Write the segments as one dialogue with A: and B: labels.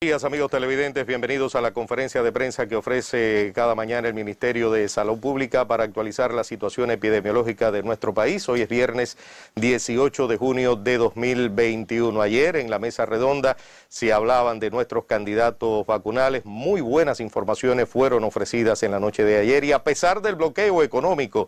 A: Buenos días, amigos televidentes, bienvenidos a la conferencia de prensa que ofrece cada mañana el Ministerio de Salud Pública para actualizar la situación epidemiológica de nuestro país. Hoy es viernes 18 de junio de 2021. Ayer en la mesa redonda se hablaban de nuestros candidatos vacunales. Muy buenas informaciones fueron ofrecidas en la noche de ayer y a pesar del bloqueo económico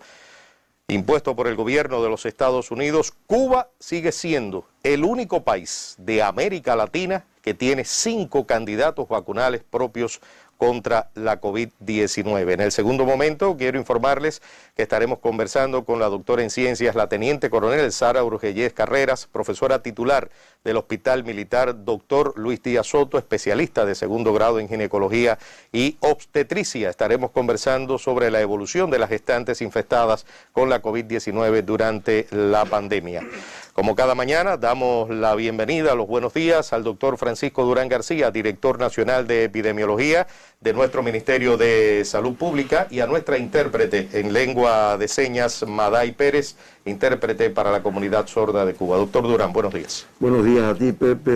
A: impuesto por el gobierno de los Estados Unidos, Cuba sigue siendo el único país de América Latina que tiene 5 candidatos vacunales propios contra la COVID-19. En el segundo momento, quiero informarles que estaremos conversando con la doctora en ciencias, la teniente coronel Sara Urgellez Carreras, profesora titular del Hospital Militar Dr. Luis Díaz Soto, especialista de segundo grado en ginecología y obstetricia. Estaremos conversando sobre la evolución de las gestantes infectadas con la COVID-19 durante la pandemia. Como cada mañana, damos la bienvenida, los buenos días al doctor Francisco Durán García, director nacional de epidemiología de nuestro Ministerio de Salud Pública, y a nuestra intérprete en lengua de señas, Maday Pérez, intérprete para la comunidad sorda de Cuba. Doctor Durán, buenos días.
B: Buenos días a ti, Pepe,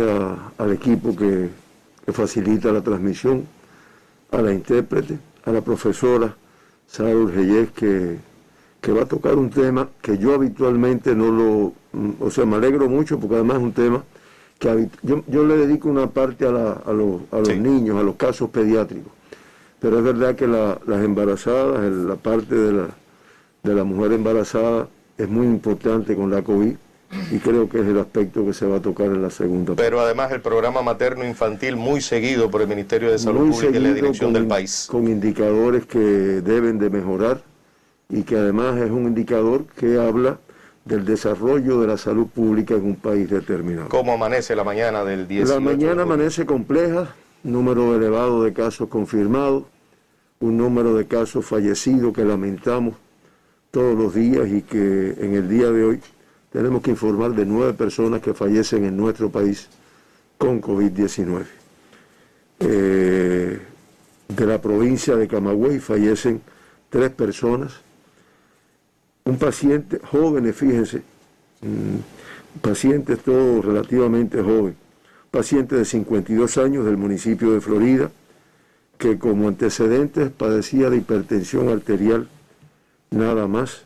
B: al equipo que facilita la transmisión, a la intérprete, a la profesora Sara Urgellez, que va a tocar un tema que yo habitualmente no lo... O sea, me alegro mucho porque además es un tema que yo le dedico una parte a los
A: Sí.
B: niños, a los casos pediátricos. Pero es verdad que las embarazadas, la parte de la mujer embarazada es muy importante con la COVID y creo que es el aspecto que se va a tocar en la segunda parte.
A: Pero además el programa materno-infantil muy seguido por el Ministerio de Salud
B: Muy
A: Pública y la
B: seguido,
A: dirección del país.
B: con indicadores que deben de mejorar y que además es un indicador que habla del desarrollo de la salud pública en un país determinado.
A: ¿Cómo amanece la mañana del 18?
B: La mañana amanece compleja, número elevado de casos confirmados, un número de casos fallecidos que lamentamos todos los días y que en el día de hoy tenemos que informar de 9 personas que fallecen en nuestro país con COVID-19. De la provincia de Camagüey fallecen 3 personas. Un paciente, jóvenes, fíjense, pacientes todos relativamente jóvenes, paciente de 52 años del municipio de Florida, que como antecedentes padecía de hipertensión arterial, nada más,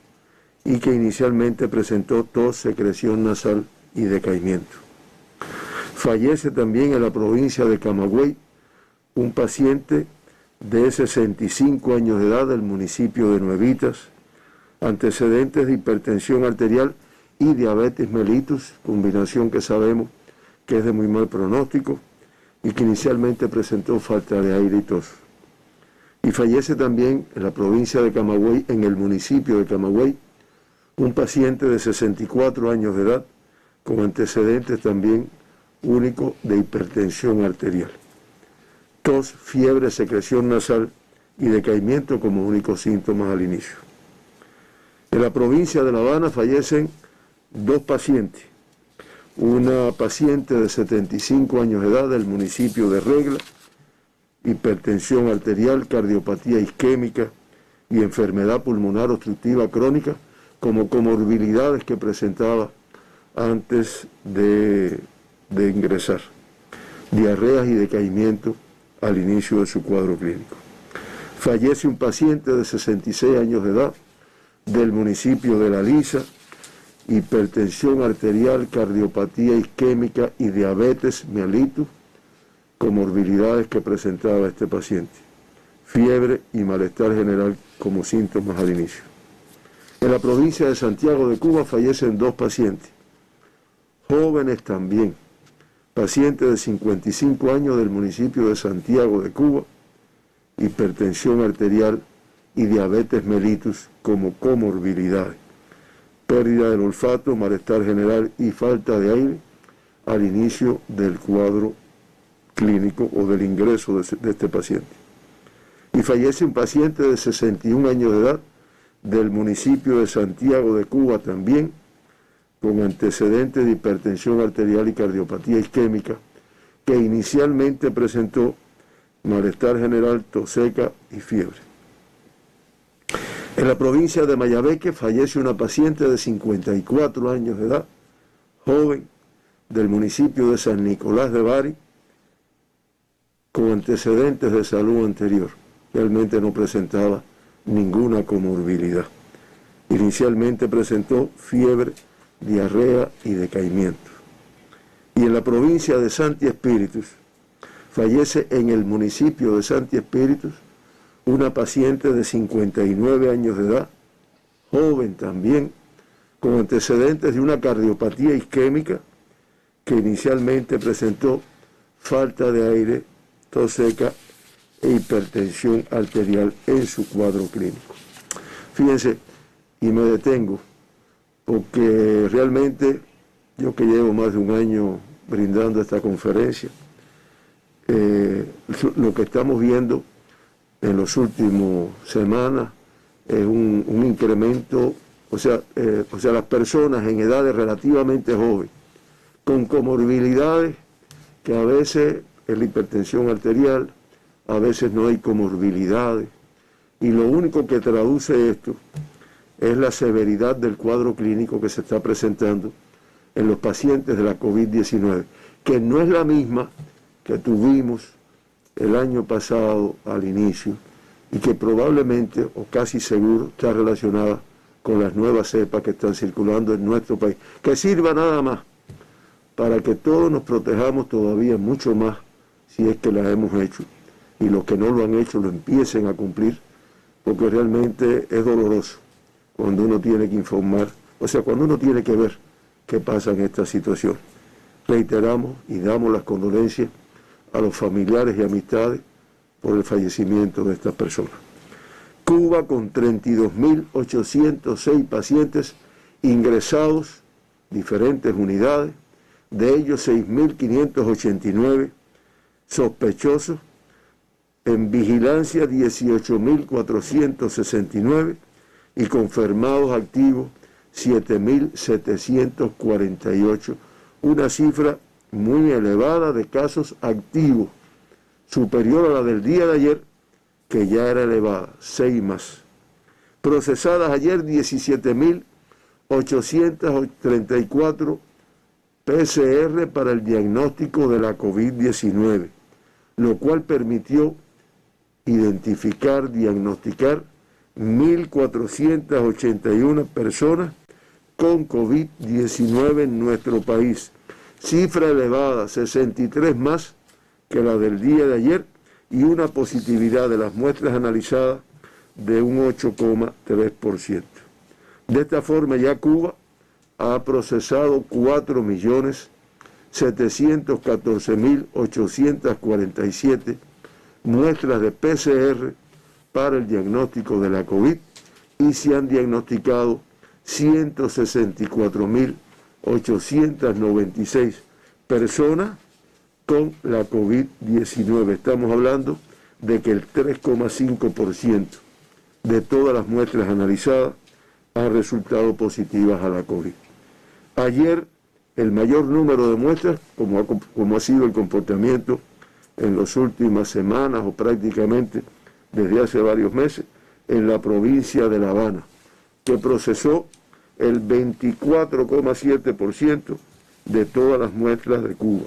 B: y que inicialmente presentó tos, secreción nasal y decaimiento. Fallece también en la provincia de Camagüey un paciente de 65 años de edad del municipio de Nuevitas, antecedentes de hipertensión arterial y diabetes mellitus, combinación que sabemos que es de muy mal pronóstico y que inicialmente presentó falta de aire y tos. Y fallece también en la provincia de Camagüey, en el municipio de Camagüey, un paciente de 64 años de edad con antecedentes también únicos de hipertensión arterial. Tos, fiebre, secreción nasal y decaimiento como únicos síntomas al inicio. En la provincia de La Habana fallecen 2 pacientes. Una paciente de 75 años de edad del municipio de Regla, hipertensión arterial, cardiopatía isquémica y enfermedad pulmonar obstructiva crónica como comorbilidades que presentaba antes de ingresar. Diarreas y decaimiento al inicio de su cuadro clínico. Fallece un paciente de 66 años de edad del municipio de La Lisa, hipertensión arterial, cardiopatía isquémica y diabetes mellitus, comorbilidades que presentaba este paciente, fiebre y malestar general como síntomas al inicio. En la provincia de Santiago de Cuba fallecen 2 pacientes, jóvenes también, paciente de 55 años del municipio de Santiago de Cuba, hipertensión arterial y diabetes mellitus como comorbilidades, pérdida del olfato, malestar general y falta de aire al inicio del cuadro clínico o del ingreso de este paciente. Y fallece un paciente de 61 años de edad del municipio de Santiago de Cuba también, con antecedentes de hipertensión arterial y cardiopatía isquémica, que inicialmente presentó malestar general, tos seca y fiebre. En la provincia de Mayabeque fallece una paciente de 54 años de edad, joven, del municipio de San Nicolás de Bari, con antecedentes de salud anterior. Realmente no presentaba ninguna comorbilidad. Inicialmente presentó fiebre, diarrea y decaimiento. Y en la provincia de Santi Espíritus, fallece en el municipio de Santi Espíritus una paciente de 59 años de edad, joven también, con antecedentes de una cardiopatía isquémica que inicialmente presentó falta de aire, tos seca e hipertensión arterial en su cuadro clínico. Fíjense, y me detengo, porque realmente yo que llevo más de un año brindando esta conferencia, lo que estamos viendo en las últimas semanas es un incremento, o sea, las personas en edades relativamente jóvenes, con comorbilidades que a veces es la hipertensión arterial, a veces no hay comorbilidades, y lo único que traduce esto es la severidad del cuadro clínico que se está presentando en los pacientes de la COVID-19, que no es la misma que tuvimos el año pasado al inicio y que probablemente o casi seguro está relacionada con las nuevas cepas que están circulando en nuestro país, que sirva nada más para que todos nos protejamos todavía mucho más si es que las hemos hecho y los que no lo han hecho lo empiecen a cumplir, porque realmente es doloroso cuando uno tiene que informar, o sea, cuando uno tiene que ver qué pasa en esta situación. Reiteramos y damos las condolencias a los familiares y amistades por el fallecimiento de estas personas. Cuba con 32.806 pacientes ingresados, diferentes unidades, de ellos 6.589 sospechosos, en vigilancia 18.469 y confirmados activos 7.748, una cifra muy elevada de casos activos, superior a la del día de ayer, que ya era elevada, 6 más. Procesadas ayer 17.834 PCR para el diagnóstico de la COVID-19, lo cual permitió identificar, diagnosticar 1.481 personas con COVID-19 en nuestro país. Cifra elevada, 63 más que la del día de ayer y una positividad de las muestras analizadas de un 8,3%. De esta forma ya Cuba ha procesado 4.714.847 muestras de PCR para el diagnóstico de la COVID y se han diagnosticado 164.896 personas con la COVID-19. Estamos hablando de que el 3,5% de todas las muestras analizadas han resultado positivas a la COVID. Ayer, el mayor número de muestras, como ha sido el comportamiento en las últimas semanas o prácticamente desde hace varios meses, en la provincia de La Habana, que procesó el 24,7% de todas las muestras de Cuba.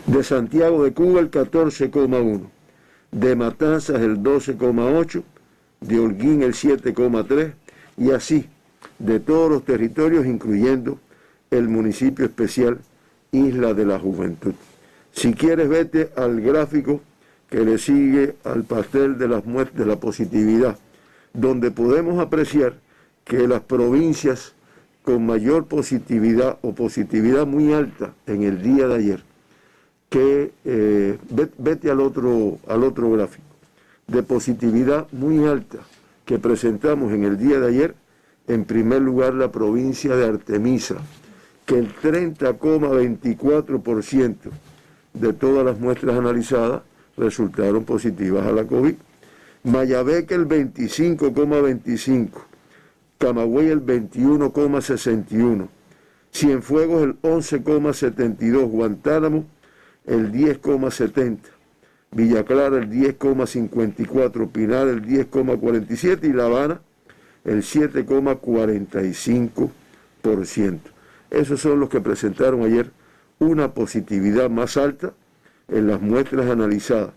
B: De Santiago de Cuba el 14,1%, de Matanzas el 12,8%, de Holguín el 7,3% y así de todos los territorios, incluyendo el municipio especial Isla de la Juventud. Si quieres, vete al gráfico que le sigue al pastel de las muertes, de la positividad, donde podemos apreciar que las provincias con mayor positividad o positividad muy alta en el día de ayer, vete al otro gráfico, de positividad muy alta que presentamos en el día de ayer, en primer lugar la provincia de Artemisa, que el 30,24% de todas las muestras analizadas resultaron positivas a la COVID. Mayabeque el 25,25%, Camagüey el 21,61%, Cienfuegos el 11,72%, Guantánamo el 10,70%, Villa Clara el 10,54%, Pinar el 10,47% y La Habana el 7,45%. Esos son los que presentaron ayer una positividad más alta en las muestras analizadas.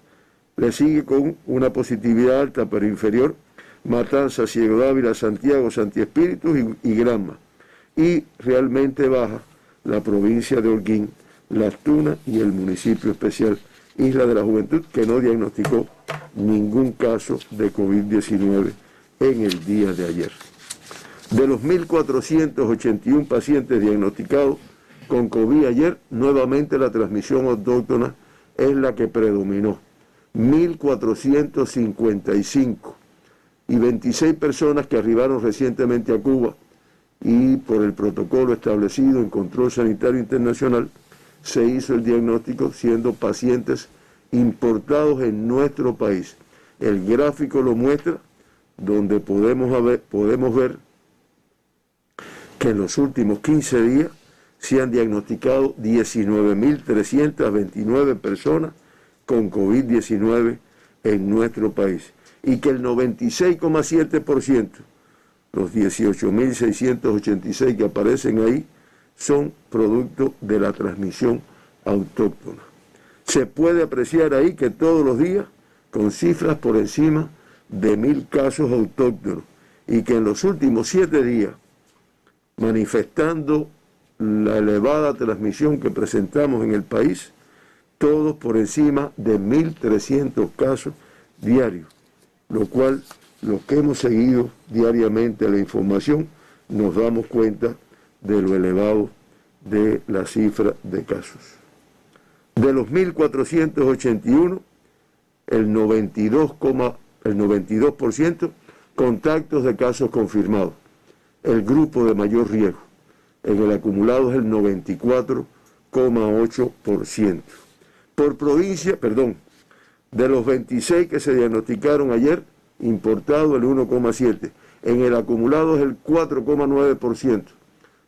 B: Le sigue con una positividad alta pero inferior Matanzas, Ciego de Ávila, Santiago, Santi Espíritus y Granma. Y realmente baja la provincia de Holguín, Las Tunas y el municipio especial Isla de la Juventud, que no diagnosticó ningún caso de COVID-19 en el día de ayer. De los 1.481 pacientes diagnosticados con COVID ayer, nuevamente la transmisión autóctona es la que predominó. 1.455 y 26 personas que arribaron recientemente a Cuba y por el protocolo establecido en Control Sanitario Internacional se hizo el diagnóstico siendo pacientes importados en nuestro país. El gráfico lo muestra, donde podemos ver que en los últimos 15 días se han diagnosticado 19.329 personas con COVID-19 en nuestro país y que el 96,7%, los 18.686 que aparecen ahí, son producto de la transmisión autóctona. Se puede apreciar ahí que todos los días, con cifras por encima de 1.000 casos autóctonos, y que en los últimos 7 días, manifestando la elevada transmisión que presentamos en el país, todos por encima de 1.300 casos diarios, lo cual, los que hemos seguido diariamente la información, nos damos cuenta de lo elevado de la cifra de casos. De los 1.481, el 92% contactos de casos confirmados, el grupo de mayor riesgo. En el acumulado es el 94,8%. Por provincia, de los 26 que se diagnosticaron ayer, importado el 1,7%. En el acumulado es el 4,9%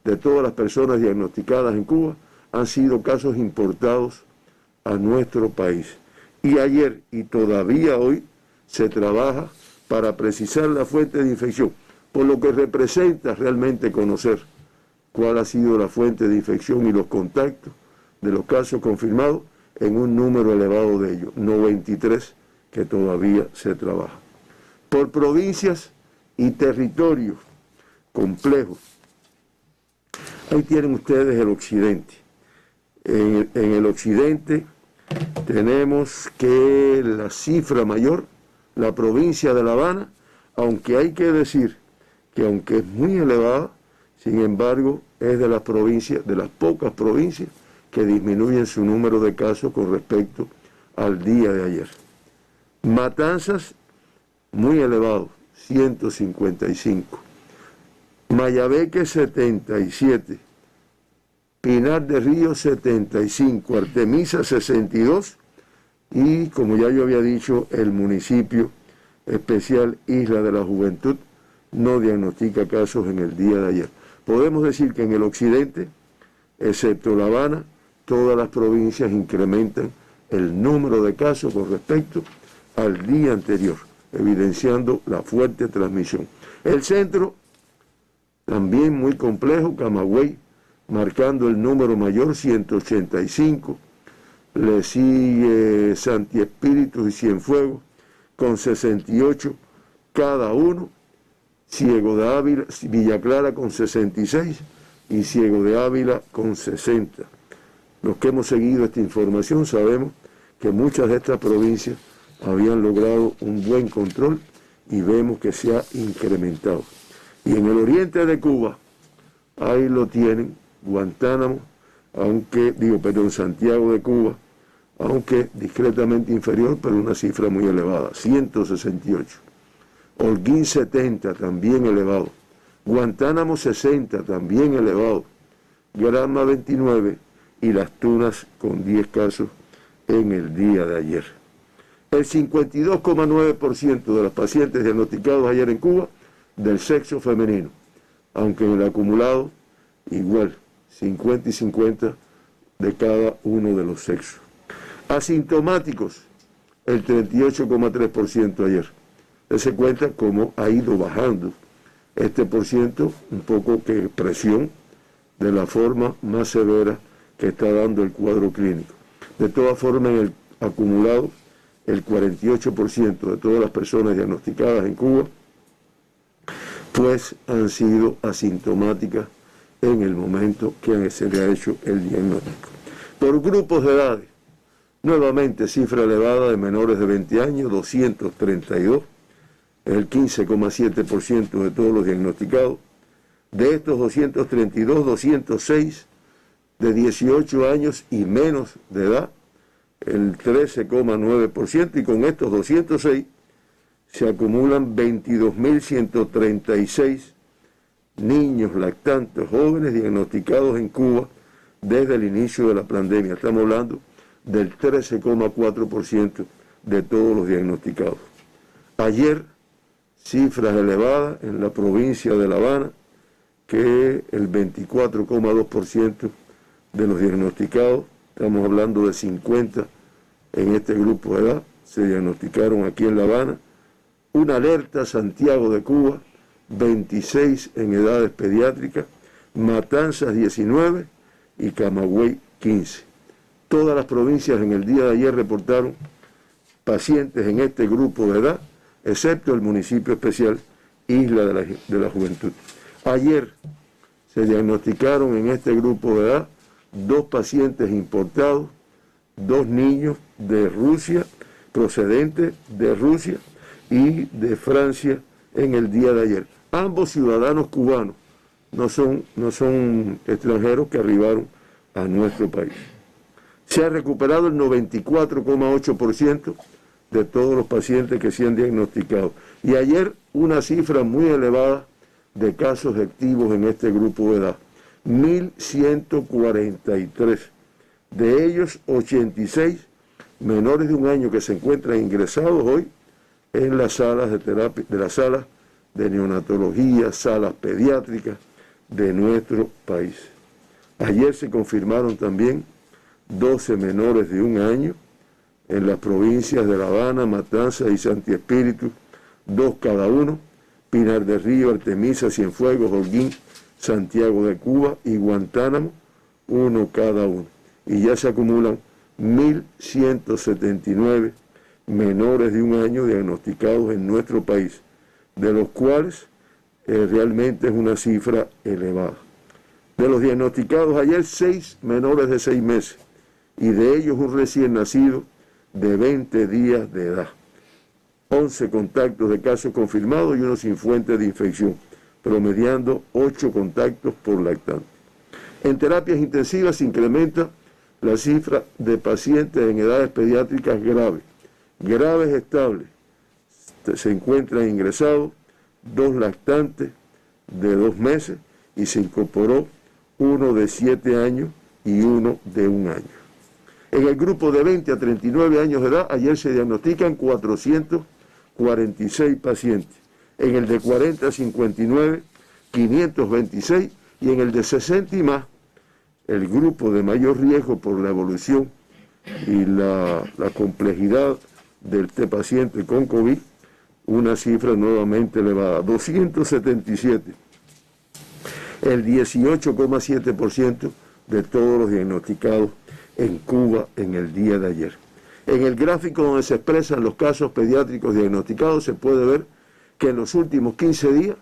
B: de todas las personas diagnosticadas en Cuba han sido casos importados a nuestro país. Y ayer y todavía hoy se trabaja para precisar la fuente de infección, por lo que representa realmente conocer cuál ha sido la fuente de infección y los contactos de los casos confirmados en un número elevado de ellos, 93 que todavía se trabaja. Por provincias y territorios complejos. Ahí tienen ustedes el occidente. En el occidente tenemos que la cifra mayor, la provincia de La Habana, aunque hay que decir que aunque es muy elevada, sin embargo es de las provincias, de las pocas provincias que disminuyen su número de casos con respecto al día de ayer. Matanzas, muy elevado, 155. Mayabeque, 77. Pinar de Río, 75. Artemisa, 62. Y, como ya yo había dicho, el municipio especial Isla de la Juventud no diagnostica casos en el día de ayer. Podemos decir que en el occidente, excepto La Habana, todas las provincias incrementan el número de casos con respecto al día anterior, evidenciando la fuerte transmisión. El centro, también muy complejo, Camagüey, marcando el número mayor, 185. Le sigue Santi Espíritus y Cienfuegos, con 68 cada uno. Ciego de Ávila, Villa Clara con 66 y Ciego de Ávila con 60. Los que hemos seguido esta información sabemos que muchas de estas provincias habían logrado un buen control y vemos que se ha incrementado. Y en el oriente de Cuba, ahí lo tienen, Guantánamo, Santiago de Cuba, aunque discretamente inferior, pero una cifra muy elevada, 168. Holguín, 70, también elevado. Guantánamo, 60, también elevado. Granma, 29 y Las Tunas con 10 casos en el día de ayer. El 52,9% de los pacientes diagnosticados ayer en Cuba del sexo femenino, aunque en el acumulado igual, 50 y 50 de cada uno de los sexos. Asintomáticos, el 38,3% ayer. Se cuenta cómo ha ido bajando este porciento, un poco que presión de la forma más severa que está dando el cuadro clínico. De todas formas, en el acumulado, el 48% de todas las personas diagnosticadas en Cuba, pues han sido asintomáticas en el momento que se le ha hecho el diagnóstico. Por grupos de edades, nuevamente cifra elevada de menores de 20 años, 232, es el 15,7% de todos los diagnosticados. De estos 232, 206 de 18 años y menos de edad, el 13,9%, y con estos 206 se acumulan 22.136 niños lactantes jóvenes diagnosticados en Cuba desde el inicio de la pandemia. Estamos hablando del 13,4% de todos los diagnosticados. Ayer, cifras elevadas en la provincia de La Habana, que el 24,2% de los diagnosticados, estamos hablando de 50 en este grupo de edad, se diagnosticaron aquí en La Habana. Una alerta, Santiago de Cuba, 26 en edades pediátricas, Matanzas 19 y Camagüey 15. Todas las provincias en el día de ayer reportaron pacientes en este grupo de edad, excepto el municipio especial Isla de la Juventud. Ayer se diagnosticaron en este grupo de edad 2 pacientes importados, 2 niños de Rusia, procedentes de Rusia y de Francia en el día de ayer. Ambos ciudadanos cubanos, no son extranjeros que arribaron a nuestro país. Se ha recuperado el 94,8% de todos los pacientes que se han diagnosticado. Y ayer una cifra muy elevada de casos activos en este grupo de edad, 1.143. De ellos, 86 menores de 1 año que se encuentran ingresados hoy en las salas de terapia, de las salas de neonatología, salas pediátricas de nuestro país. Ayer se confirmaron también 12 menores de 1 año en las provincias de La Habana, Matanzas y Santi Espíritu, 2 cada uno, Pinar del Río, Artemisa, Cienfuegos, Holguín, Santiago de Cuba y Guantánamo, 1 cada uno. Y ya se acumulan 1.179 menores de 1 año diagnosticados en nuestro país, de los cuales realmente es una cifra elevada. De los diagnosticados ayer, 6 menores de 6 meses, y de ellos un recién nacido de 20 días de edad. 11 contactos de casos confirmados y uno sin fuente de infección, promediando 8 contactos por lactante. En terapias intensivas se incrementa la cifra de pacientes en edades pediátricas graves estables. Se encuentran ingresados 2 lactantes de 2 meses y se incorporó uno de 7 años y uno de 1 año. En el grupo de 20 a 39 años de edad, ayer se diagnostican 446 pacientes. En el de 40 a 59, 526. Y en el de 60 y más, el grupo de mayor riesgo por la evolución y la complejidad de este paciente con COVID, una cifra nuevamente elevada, 277. El 18,7% de todos los diagnosticados en Cuba en el día de ayer. En el gráfico donde se expresan los casos pediátricos diagnosticados se puede ver que en los últimos 15 días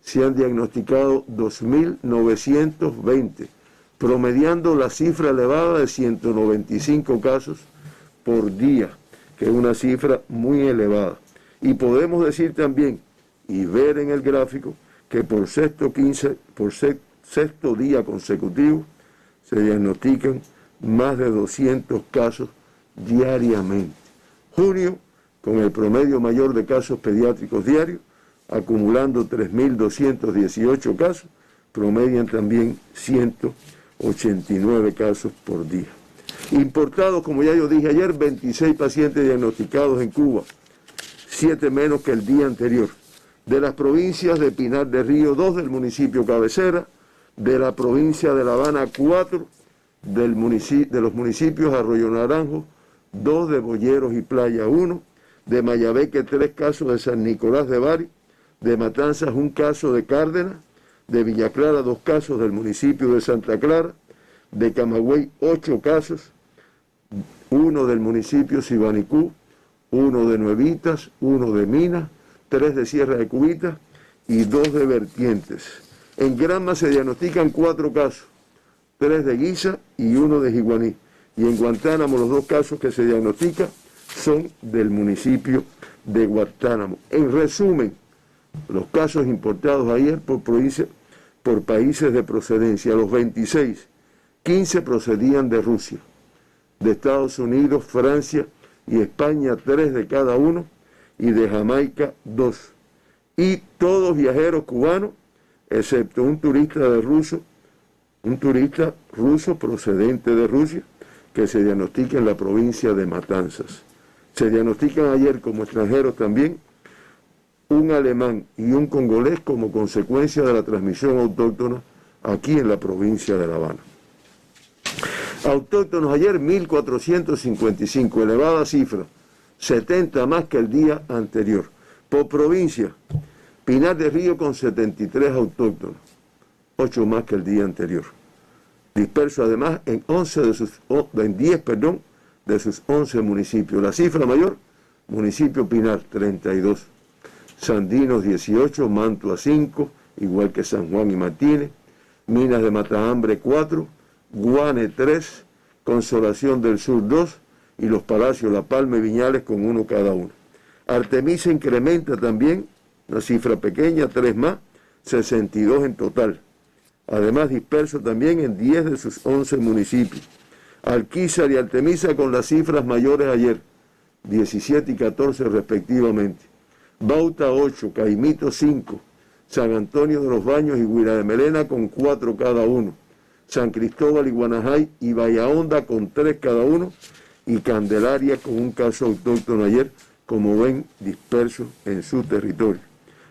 B: se han diagnosticado 2.920, promediando la cifra elevada de 195 casos por día, que es una cifra muy elevada. Y podemos decir también, y ver en el gráfico, que por sexto día consecutivo se diagnostican más de 200 casos diariamente. Junio, con el promedio mayor de casos pediátricos diarios, acumulando 3.218 casos, promedian también 189 casos por día. Importados, como ya yo dije ayer, 26 pacientes diagnosticados en Cuba, 7 menos que el día anterior. De las provincias de Pinar del Río, 2 del municipio cabecera, de la provincia de La Habana, 4, de los municipios Arroyo Naranjo, 2 de Boyeros y Playa, 1, de Mayabeque 3 casos de San Nicolás de Bari, de Matanzas 1 caso de Cárdenas, de Villa Clara 2 casos del municipio de Santa Clara, de Camagüey 8 casos, 1 del municipio Sibanicú, 1 de Nuevitas, 1 de Minas, 3 de Sierra de Cubitas y 2 de Vertientes. En Granma se diagnostican 4 casos, 3 de Guisa y 1 de Jiguaní. Y en Guantánamo los 2 casos que se diagnostican son del municipio de Guantánamo. En resumen, los casos importados ayer por países de procedencia, los 26, 15 procedían de Rusia, de Estados Unidos, Francia y España 3 de cada uno, y de Jamaica 2. Y todos viajeros cubanos, excepto un turista ruso procedente de Rusia, que se diagnostica en la provincia de Matanzas. Se diagnostican ayer como extranjeros también un alemán y un congolés como consecuencia de la transmisión autóctona aquí en la provincia de La Habana. Autóctonos ayer 1.455, elevada cifra, 70 más que el día anterior. Por provincia, Pinar del Río con 73 autóctonos, 8 más que el día anterior. Disperso además en 10 de sus 11 municipios. La cifra mayor, municipio Pinar, 32. Sandinos 18, Mantua 5, igual que San Juan y Martínez, Minas de Matahambre 4, Guane 3, Consolación del Sur 2 y Los Palacios, La Palma y Viñales con 1 cada uno. Artemisa incrementa también, una cifra pequeña, 3 más, 62 en total. Además disperso también en 10 de sus 11 municipios. Alquizar y Artemisa con las cifras mayores ayer, 17 y 14 respectivamente. Bauta 8, Caimito 5, San Antonio de los Baños y Huila de Melena con 4 cada uno, San Cristóbal y Guanajay y Bahía con 3 cada uno, y Candelaria con un caso autóctono ayer, como ven, disperso en su territorio.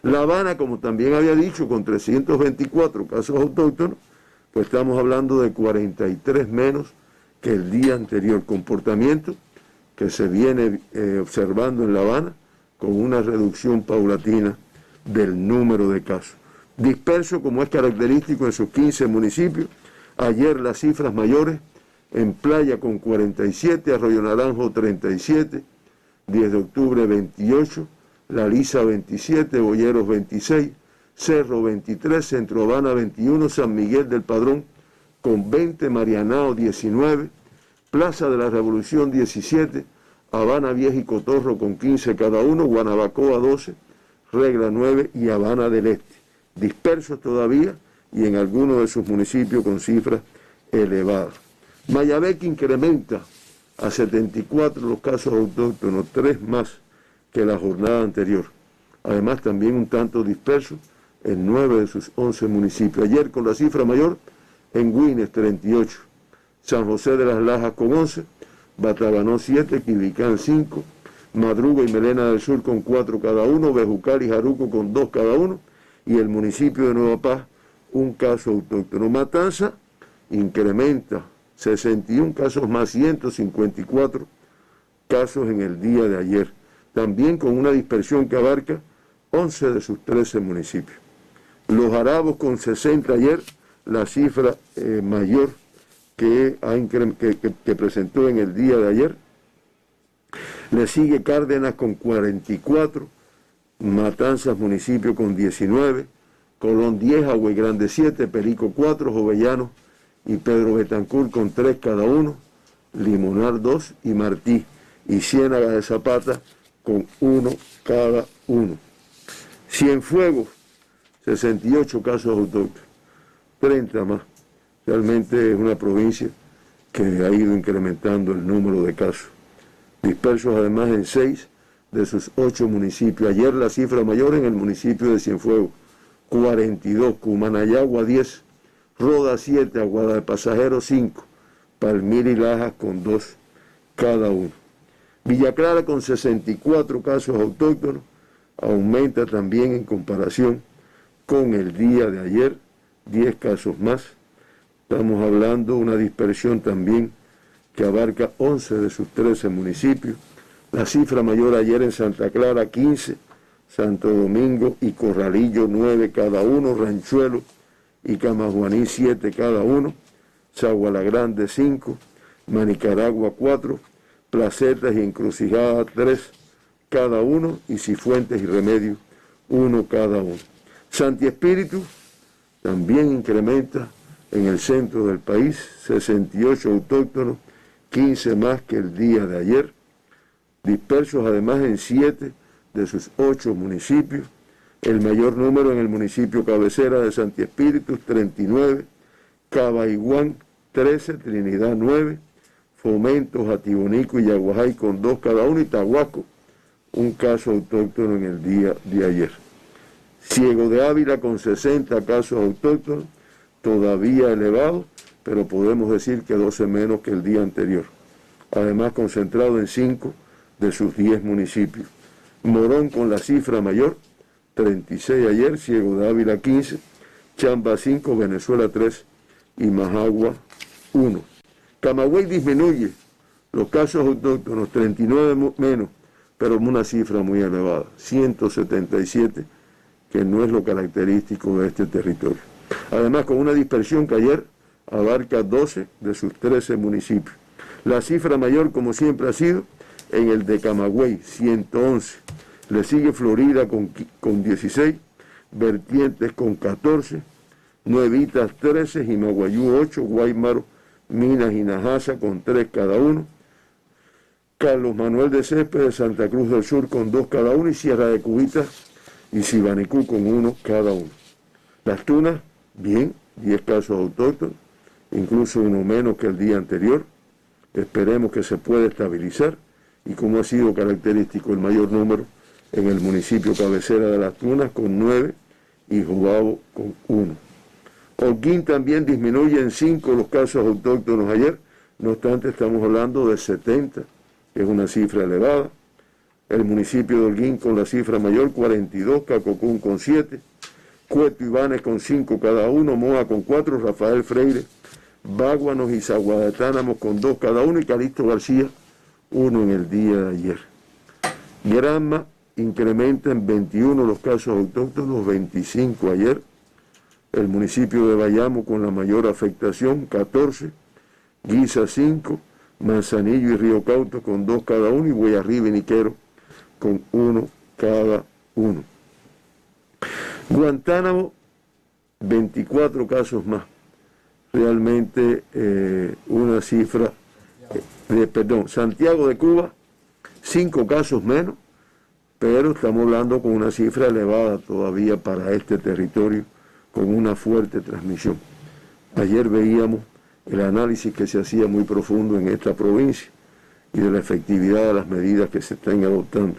B: La Habana, como también había dicho, con 324 casos autóctonos, pues estamos hablando de 43 menos que el día anterior, comportamiento que se viene observando en La Habana, con una reducción paulatina del número de casos. Disperso, como es característico en sus 15 municipios, ayer las cifras mayores, en Playa con 47, Arroyo Naranjo 37, 10 de octubre 28, La Lisa 27, Boyeros 26, Cerro 23, Centro Habana 21, San Miguel del Padrón con 20, Marianao 19, Plaza de la Revolución 17, Habana Vieja y Cotorro con 15 cada uno, Guanabacoa 12, Regla 9 y Habana del Este. Dispersos todavía y en algunos de sus municipios con cifras elevadas. Mayabeque incrementa a 74 los casos autóctonos, 3 más que la jornada anterior. Además también un tanto disperso en 9 de sus 11 municipios. Ayer con la cifra mayor en Güines 38, San José de las Lajas con 11, Batabanó 7, Quilicán 5, Madruga y Melena del Sur con 4 cada uno, Bejucal y Jaruco con 2 cada uno, y el municipio de Nueva Paz un caso autóctono. Matanza incrementa 61 casos más, 154 casos en el día de ayer, también con una dispersión que abarca 11 de sus 13 municipios. Los Arabos con 60 ayer, la cifra mayor que presentó en el día de ayer. Le sigue Cárdenas con 44, Matanzas municipio con 19, Colón 10, Agua Grande 7, Perico 4, Jovellanos y Pedro Betancur con 3 cada uno, Limonar 2 y Martí y Ciénaga de Zapata con 1 cada uno. Cienfuegos, 68 casos autóctonos, 30 más. Realmente es una provincia que ha ido incrementando el número de casos. Dispersos además en 6 de sus 8 municipios. Ayer la cifra mayor en el municipio de Cienfuegos, 42, Cumanayagua 10, Roda 7, Aguada de Pasajeros 5, Palmira y Lajas con 2 cada uno. Villa Clara con 64 casos autóctonos, aumenta también en comparación con el día de ayer, 10 casos más. Estamos hablando de una dispersión también que abarca 11 de sus 13 municipios. La cifra mayor ayer en Santa Clara 15, Santo Domingo y Corralillo 9 cada uno, Ranchuelo y Camajuaní 7 cada uno, Zaguala Grande 5, Manicaragua 4, Placetas y Encrucijada 3 cada uno, y Cifuentes y Remedios 1 cada uno. Santi Espíritu también incrementa en el centro del país, 68 autóctonos, 15 más que el día de ayer, dispersos además en 7 de sus 8 municipios, el mayor número en el municipio cabecera de Santi Espíritu, 39, Cabaiguán 13, Trinidad 9, Fomento, Jatibonico y Yaguajay con 2 cada uno, y Tahuaco, un caso autóctono en el día de ayer. Ciego de Ávila con 60 casos autóctonos, todavía elevados, pero podemos decir que 12 menos que el día anterior. Además concentrado en 5 de sus 10 municipios. Morón con la cifra mayor, 36 ayer, Ciego de Ávila 15, Chamba 5, Venezuela 3 y Majagua 1. Camagüey disminuye los casos autóctonos, 39 menos, pero una cifra muy elevada, 177, que no es lo característico de este territorio. Además, con una dispersión que ayer abarca 12 de sus 13 municipios. La cifra mayor, como siempre, ha sido en el de Camagüey, 111. Le sigue Florida con 16, Vertientes con 14, Nuevitas 13, Jimaguayú 8, Guaymaro, Minas y Najasa con 3 cada uno, Carlos Manuel de Céspedes, Santa Cruz del Sur con 2 cada uno, y Sierra de Cubitas y Sibanicú con 1 cada uno. Las Tunas, bien, 10 casos autóctonos, incluso uno menos que el día anterior. Esperemos que se pueda estabilizar, y como ha sido característico, el mayor número en el municipio cabecera de Las Tunas con 9 y Jobabo con 1. Holguín también disminuye en 5 los casos autóctonos ayer, no obstante estamos hablando de 70, que es una cifra elevada. El municipio de Holguín con la cifra mayor, 42, Cacocún con 7, Cueto y Banes con 5 cada uno, Moa con 4, Rafael Freire, Báguanos y Zaguadetánamos con 2 cada uno, y Calixto García 1 en el día de ayer. Granma incrementa en 21 los casos autóctonos, 25 ayer. El municipio de Bayamo con la mayor afectación, 14, Guisa 5, Manzanillo y Río Cauto con 2 cada uno, y Guayarriba y Niquero con 1 cada uno. Guantánamo, 24 casos más. Realmente una cifra, Santiago de Cuba, 5 casos menos, pero estamos hablando con una cifra elevada todavía para este territorio, con una fuerte transmisión. Ayer veíamos el análisis que se hacía muy profundo en esta provincia y de la efectividad de las medidas que se están adoptando.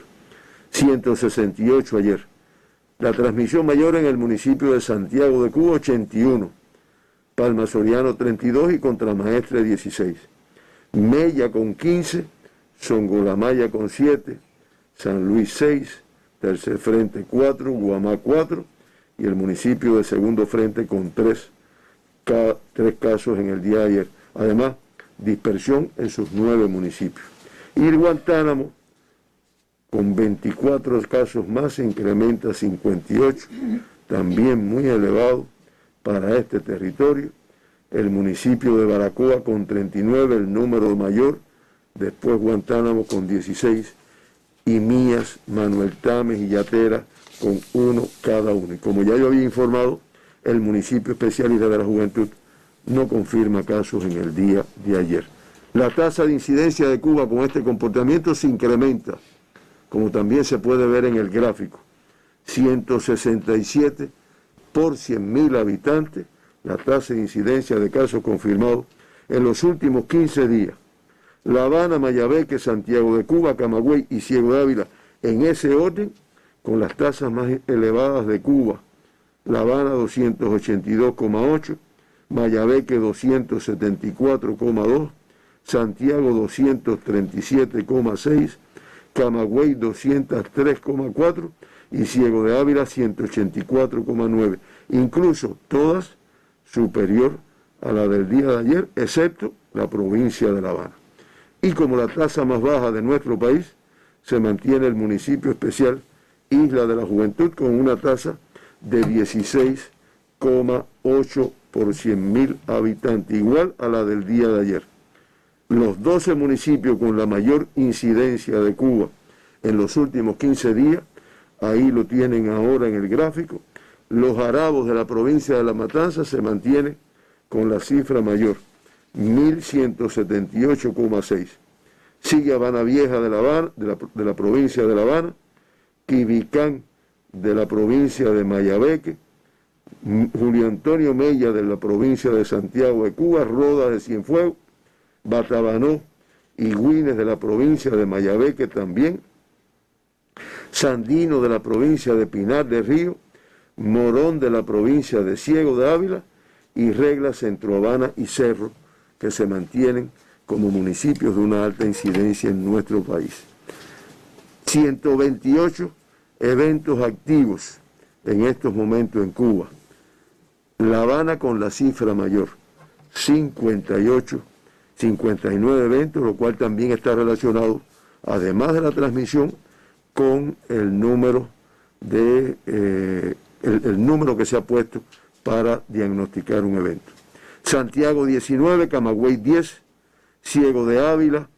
B: 168 ayer. La transmisión mayor en el municipio de Santiago de Cuba, 81. Palma Soriano 32 y Contramaestre 16. Mella con 15, Songolamaya con 7, San Luis 6, Tercer Frente 4, Guamá 4 y el municipio de Segundo Frente con 3 casos en el día de ayer. Además, dispersión en sus 9 municipios. Y Guantánamo, con 24 casos más, se incrementa a 58, también muy elevado para este territorio. El municipio de Baracoa con 39, el número mayor, después Guantánamo con 16, y Mías, Manuel Tames y Yatera con 1 cada uno. Y como ya yo había informado, el municipio especial Isla de la Juventud no confirma casos en el día de ayer. La tasa de incidencia de Cuba con este comportamiento se incrementa, como también se puede ver en el gráfico. 167 por 100.000 habitantes, la tasa de incidencia de casos confirmados en los últimos 15 días. La Habana, Mayabeque, Santiago de Cuba, Camagüey y Ciego de Ávila, en ese orden, con las tasas más elevadas de Cuba. La Habana 282,8, Mayabeque 274,2, Santiago 237,6, Camagüey 203,4 y Ciego de Ávila 184,9, incluso todas superior a la del día de ayer, excepto la provincia de La Habana. Y como la tasa más baja de nuestro país, se mantiene el municipio especial Isla de la Juventud con una tasa de 16,8 por 100.000 habitantes, igual a la del día de ayer. Los 12 municipios con la mayor incidencia de Cuba en los últimos 15 días, ahí lo tienen ahora en el gráfico. Los Jarabos de la provincia de La Matanza se mantienen con la cifra mayor, 1178,6. Sigue Habana Vieja de la provincia de La Habana, Quibicán de la provincia de Mayabeque, Julio Antonio Mella de la provincia de Santiago de Cuba, Roda de Cienfuegos, Batabanó y Güines de la provincia de Mayabeque también, Sandino de la provincia de Pinar del Río, Morón de la provincia de Ciego de Ávila y Regla, Centro Habana y Cerro, que se mantienen como municipios de una alta incidencia en nuestro país. 128 eventos activos en estos momentos en Cuba. La Habana con la cifra mayor, 59 eventos, lo cual también está relacionado, además de la transmisión, con el número el número que se ha puesto para diagnosticar un evento. Santiago 19, Camagüey 10, Ciego de Ávila,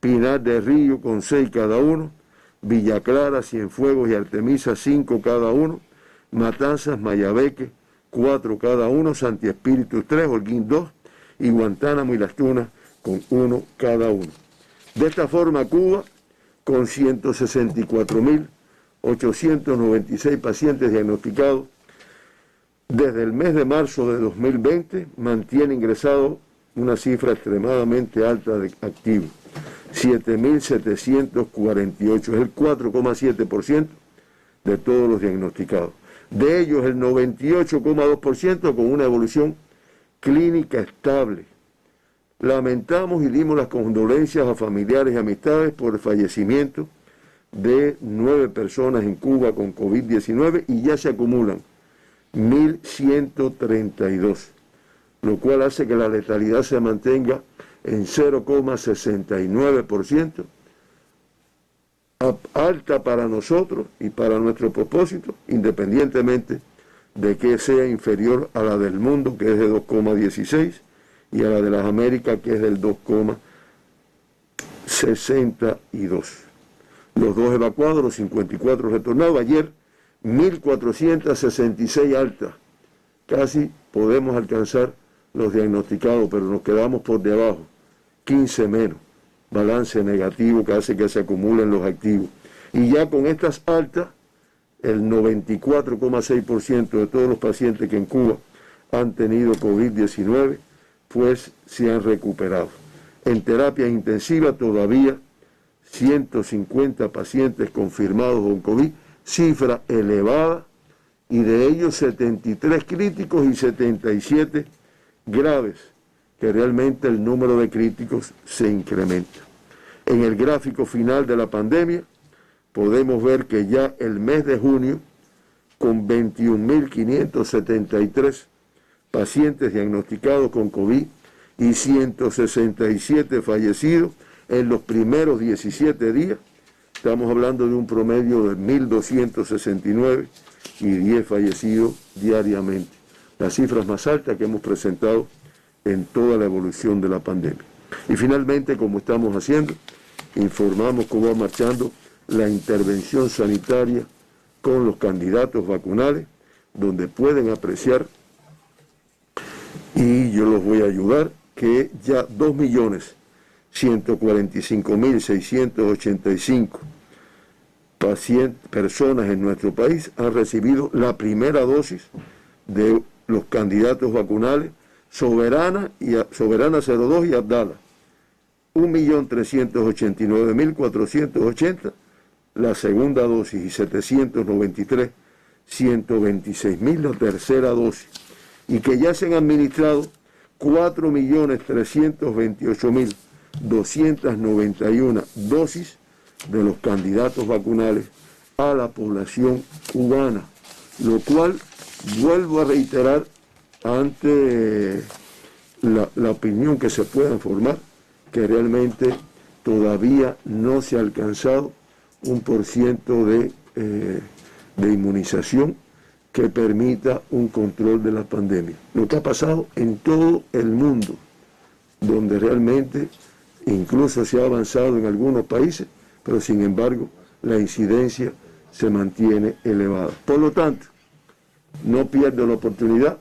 B: Pinar del Río con 6 cada uno, Villa Clara, Cienfuegos y Artemisa 5 cada uno, Matanzas, Mayabeque 4 cada uno, Santi Espíritu 3, Holguín 2 y Guantánamo y Las Tunas con 1 cada uno. De esta forma Cuba, con 164.896 pacientes diagnosticados, desde el mes de marzo de 2020 mantiene ingresado una cifra extremadamente alta de activos, 7.748, es el 4,7% de todos los diagnosticados. De ellos el 98,2% con una evolución clínica estable. Lamentamos y dimos las condolencias a familiares y amistades por el fallecimiento de 9 personas en Cuba con COVID-19 y ya se acumulan 1.132, lo cual hace que la letalidad se mantenga en 0,69%, alta para nosotros y para nuestro propósito, independientemente de que sea inferior a la del mundo, que es de 2,16, y a la de las Américas, que es del 2,62. Los 2 evacuados, los 54 retornados. Ayer, 1.466 altas. Casi podemos alcanzar los diagnosticados, pero nos quedamos por debajo. 15 menos. Balance negativo que hace que se acumulen los activos. Y ya con estas altas, el 94,6% de todos los pacientes que en Cuba han tenido COVID-19, pues se han recuperado. En terapia intensiva todavía 150 pacientes confirmados con COVID, cifra elevada, y de ellos 73 críticos y 77 graves, que realmente el número de críticos se incrementa. En el gráfico final de la pandemia podemos ver que ya el mes de junio, con 21.573 pacientes diagnosticados con COVID y 167 fallecidos en los primeros 17 días, estamos hablando de un promedio de 1.269 y 10 fallecidos diariamente, las cifras más altas que hemos presentado en toda la evolución de la pandemia. Y finalmente, como estamos haciendo, informamos cómo va marchando la intervención sanitaria con los candidatos vacunales, donde pueden apreciar, y yo los voy a ayudar, que ya 2.145.685 personas en nuestro país han recibido la primera dosis de los candidatos vacunales Soberana 02 y Abdala. 1.389.480 la segunda dosis y 126.000 la tercera dosis, y que ya se han administrado 4.328.291 dosis de los candidatos vacunales a la población cubana, lo cual vuelvo a reiterar ante la opinión que se pueda formar, que realmente todavía no se ha alcanzado un % de inmunización que permita un control de la pandemia. Lo que ha pasado en todo el mundo, donde realmente incluso se ha avanzado en algunos países, pero sin embargo la incidencia se mantiene elevada. Por lo tanto, no pierdo la oportunidad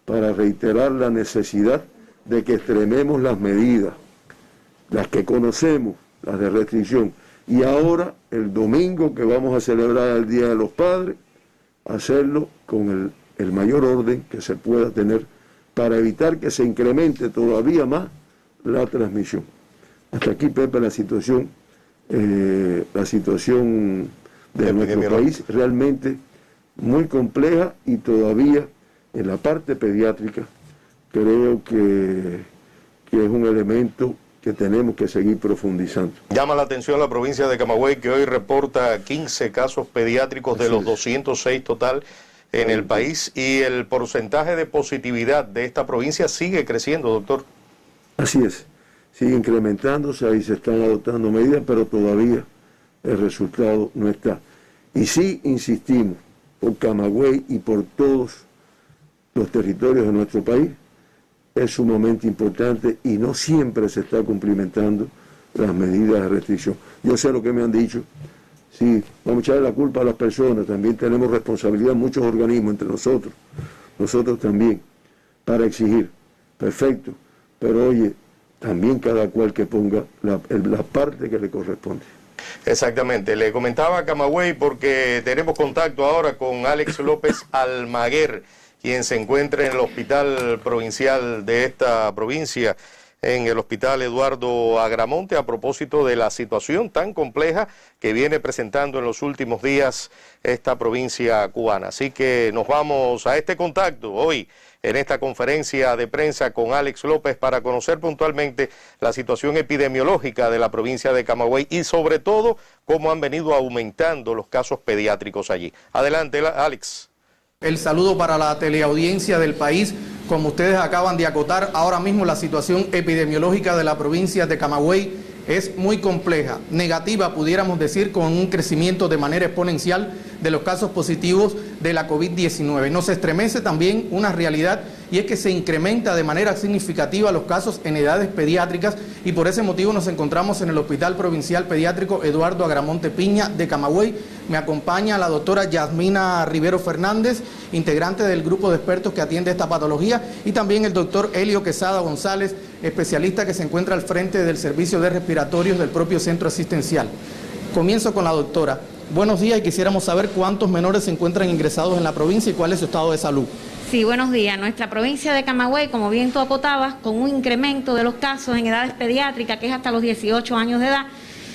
B: para reiterar la necesidad de que extrememos las medidas, las que conocemos, las de restricción, y ahora el domingo que vamos a celebrar el Día de los Padres, hacerlo con el mayor orden que se pueda tener para evitar que se incremente todavía más la transmisión. Hasta aquí, Pepe, la situación de nuestro país realmente muy compleja, y todavía en la parte pediátrica creo que es un elemento que tenemos que seguir profundizando.
A: Llama la atención la provincia de Camagüey, que hoy reporta 15 casos pediátricos de los 206 total en el país, y el porcentaje de positividad de esta provincia sigue creciendo, doctor.
B: Así es, sigue incrementándose, ahí se están adoptando medidas, pero todavía el resultado no está. Y sí insistimos, por Camagüey y por todos los territorios de nuestro país, es sumamente importante, y no siempre se está cumplimentando las medidas de restricción. Yo sé lo que me han dicho, sí, vamos a echarle la culpa a las personas, también tenemos responsabilidad muchos organismos entre nosotros también, para exigir, perfecto, pero oye, también cada cual que ponga la parte que le corresponde.
A: Exactamente, le comentaba a Camagüey porque tenemos contacto ahora con Alex López Almaguer, quien se encuentra en el hospital provincial de esta provincia, en el hospital Eduardo Agramonte, a propósito de la situación tan compleja que viene presentando en los últimos días esta provincia cubana. Así que nos vamos a este contacto hoy en esta conferencia de prensa con Alex López para conocer puntualmente la situación epidemiológica de la provincia de Camagüey y sobre todo cómo han venido aumentando los casos pediátricos allí. Adelante, Alex.
C: El saludo para la teleaudiencia del país. Como ustedes acaban de acotar, ahora mismo la situación epidemiológica de la provincia de Camagüey es muy compleja, negativa pudiéramos decir, con un crecimiento de manera exponencial de los casos positivos de la COVID-19. Nos estremece también una realidad, y es que se incrementa de manera significativa los casos en edades pediátricas, y por ese motivo nos encontramos en el Hospital Provincial Pediátrico Eduardo Agramonte Piña de Camagüey. Me acompaña la doctora Yasmina Rivero Fernández, integrante del grupo de expertos que atiende esta patología, y también el doctor Helio Quesada González, especialista que se encuentra al frente del servicio de respiratorios del propio centro asistencial. Comienzo con la doctora. Buenos días, y quisiéramos saber cuántos menores se encuentran ingresados en la provincia y cuál es su estado de salud.
D: Sí, buenos días. Nuestra provincia de Camagüey, como bien tú acotabas, con un incremento de los casos en edades pediátricas, que es hasta los 18 años de edad,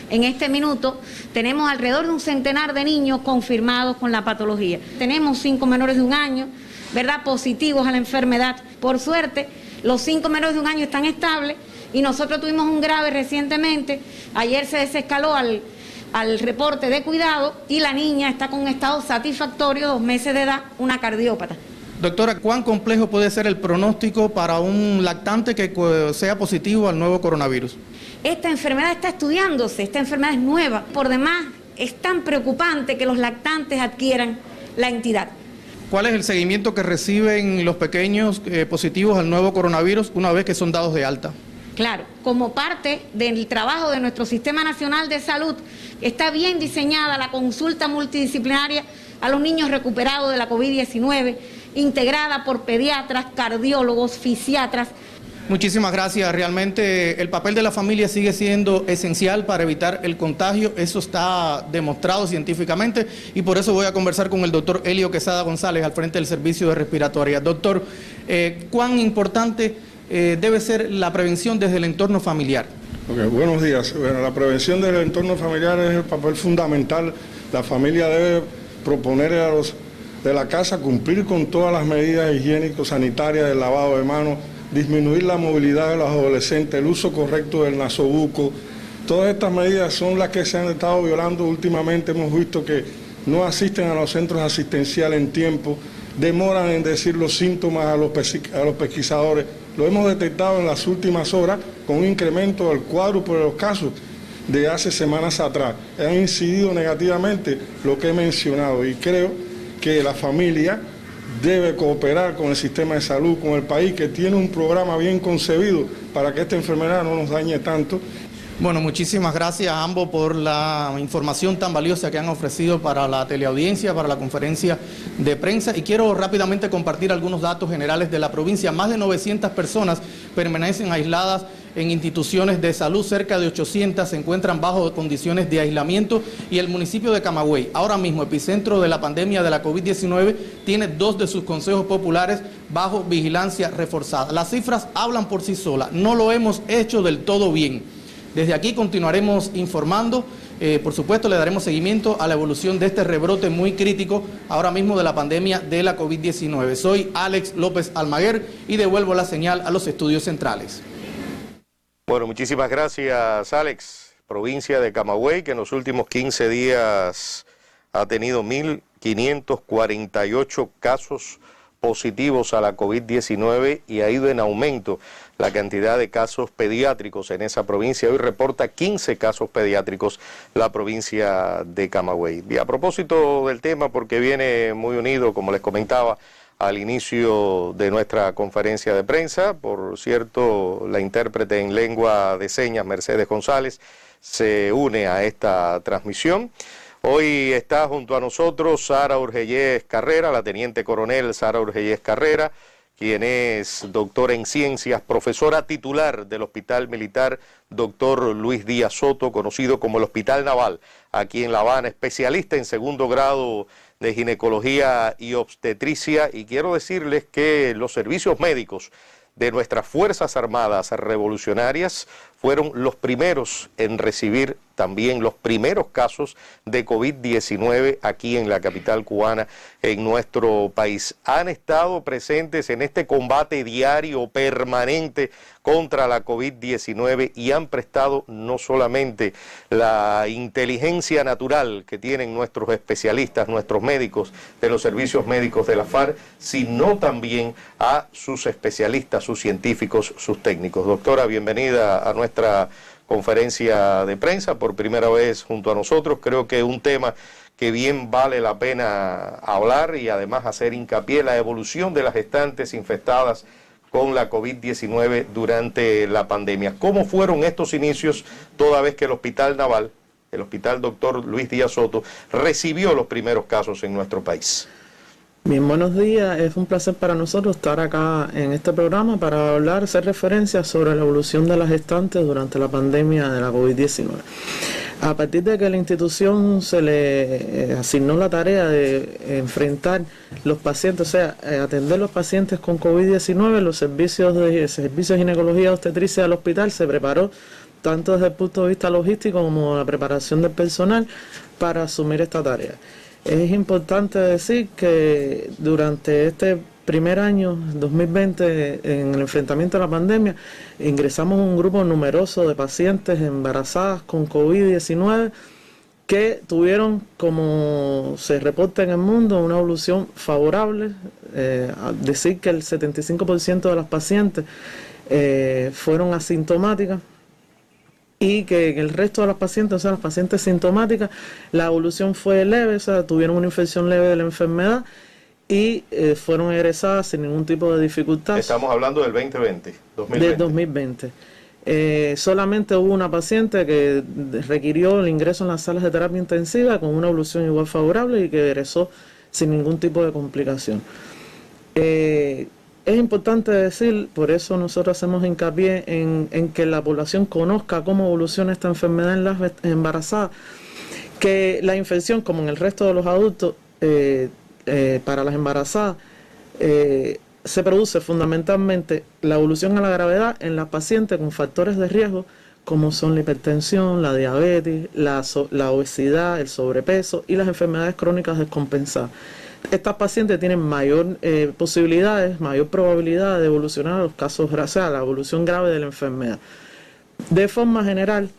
D: en este minuto tenemos alrededor de un centenar de niños confirmados con la patología. Tenemos 5 menores de 1 año, ¿verdad?, positivos a la enfermedad. Por suerte, los 5 menores de 1 año están estables, y nosotros tuvimos un grave recientemente. Ayer se desescaló al reporte de cuidado, y la niña está con un estado satisfactorio, 2 meses de edad, una cardiópata.
C: Doctora, ¿cuán complejo puede ser el pronóstico para un lactante que sea positivo al nuevo coronavirus?
D: Esta enfermedad está estudiándose, esta enfermedad es nueva. Por demás, es tan preocupante que los lactantes adquieran la entidad.
C: ¿Cuál es el seguimiento que reciben los pequeños positivos al nuevo coronavirus una vez que son dados de alta?
D: Claro, como parte del trabajo de nuestro Sistema Nacional de Salud, está bien diseñada la consulta multidisciplinaria a los niños recuperados de la COVID-19, integrada por pediatras, cardiólogos, fisiatras.
C: Muchísimas gracias. Realmente el papel de la familia sigue siendo esencial para evitar el contagio. Eso está demostrado científicamente, y por eso voy a conversar con el doctor Helio Quesada González, al frente del servicio de respiratoria. Doctor, ¿cuán importante debe ser la prevención desde el entorno familiar?
E: Okay, buenos días. Bueno, la prevención del entorno familiar es el papel fundamental. La familia debe proponer a los de la casa cumplir con todas las medidas higiénico-sanitarias del lavado de manos, disminuir la movilidad de los adolescentes, el uso correcto del nasobuco. Todas estas medidas son las que se han estado violando últimamente. Hemos visto que no asisten a los centros asistenciales en tiempo, demoran en decir los síntomas a los pesquisadores. Lo hemos detectado en las últimas horas con un incremento del cuádruple de los casos de hace semanas atrás. Han incidido negativamente lo que he mencionado, y creo que la familia debe cooperar con el sistema de salud, con el país, que tiene un programa bien concebido para que esta enfermedad no nos dañe tanto.
C: Bueno, muchísimas gracias a ambos por la información tan valiosa que han ofrecido para la teleaudiencia, para la conferencia de prensa. Y quiero rápidamente compartir algunos datos generales de la provincia. Más de 900 personas permanecen aisladas en instituciones de salud, cerca de 800 se encuentran bajo condiciones de aislamiento y el municipio de Camagüey, ahora mismo epicentro de la pandemia de la COVID-19, tiene 2 de sus consejos populares bajo vigilancia reforzada. Las cifras hablan por sí solas, no lo hemos hecho del todo bien. Desde aquí continuaremos informando, por supuesto le daremos seguimiento a la evolución de este rebrote muy crítico ahora mismo de la pandemia de la COVID-19. Soy Alex López Almaguer y devuelvo la señal a los estudios centrales.
A: Bueno, muchísimas gracias, Alex. Provincia de Camagüey, que en los últimos 15 días ha tenido 1.548 casos positivos a la COVID-19 y ha ido en aumento la cantidad de casos pediátricos en esa provincia. Hoy reporta 15 casos pediátricos la provincia de Camagüey. Y a propósito del tema, porque viene muy unido, como les comentaba, al inicio de nuestra conferencia de prensa. Por cierto, la intérprete en lengua de señas, Mercedes González, se une a esta transmisión. Hoy está junto a nosotros Sara Urgellés Carrera, la teniente coronel Sara Urgellés Carrera, quien es doctora en ciencias, profesora titular del Hospital Militar Dr. Luis Díaz Soto, conocido como el Hospital Naval, aquí en La Habana, especialista en segundo grado de ginecología y obstetricia, y quiero decirles que los servicios médicos de nuestras Fuerzas Armadas Revolucionarias fueron los primeros en recibir también los primeros casos de COVID-19 aquí en la capital cubana, en nuestro país. Han estado presentes en este combate diario, permanente contra la COVID-19 y han prestado no solamente la inteligencia natural que tienen nuestros especialistas, nuestros médicos de los servicios médicos de la FARC, sino también a sus especialistas, sus científicos, sus técnicos. Doctora, bienvenida a nuestra conferencia de prensa por primera vez junto a nosotros. Creo que es un tema que bien vale la pena hablar y además hacer hincapié en la evolución de las gestantes infectadas con la COVID-19 durante la pandemia. ¿Cómo fueron estos inicios toda vez que el Hospital Naval, el Hospital Dr. Luis Díaz Soto, recibió los primeros casos en nuestro país?
F: Bien, buenos días. Es un placer para nosotros estar acá en este programa para hablar, hacer referencias sobre la evolución de las gestantes durante la pandemia de la COVID-19. A partir de que la institución se le asignó la tarea de enfrentar los pacientes, o sea, atender los pacientes con COVID-19, los servicios de ginecología y obstetricia del hospital se preparó tanto desde el punto de vista logístico como la preparación del personal para asumir esta tarea. Es importante decir que durante este primer año, 2020, en el enfrentamiento a la pandemia, ingresamos un grupo numeroso de pacientes embarazadas con COVID-19 que tuvieron, como se reporta en el mundo, una evolución favorable. Decir que el 75% de las pacientes fueron asintomáticas, y que el resto de las pacientes, o sea, las pacientes sintomáticas, la evolución fue leve, o sea, tuvieron una infección leve de la enfermedad y fueron egresadas sin ningún tipo de dificultad.
A: Estamos hablando del 2020, 2020.
F: Del 2020. Solamente hubo una paciente que requirió el ingreso en las salas de terapia intensiva con una evolución igual favorable y que egresó sin ningún tipo de complicación. Es importante decir, por eso nosotros hacemos hincapié en que la población conozca cómo evoluciona esta enfermedad en las embarazadas, que la infección, como en el resto de los adultos, para las embarazadas, se produce fundamentalmente la evolución a la gravedad en las pacientes con factores de riesgo, como son la hipertensión, la diabetes, la obesidad, el sobrepeso y las enfermedades crónicas descompensadas. Estas pacientes tienen mayor posibilidades, mayor probabilidad de evolucionar a los casos graves, o sea, la evolución grave de la enfermedad. De forma general,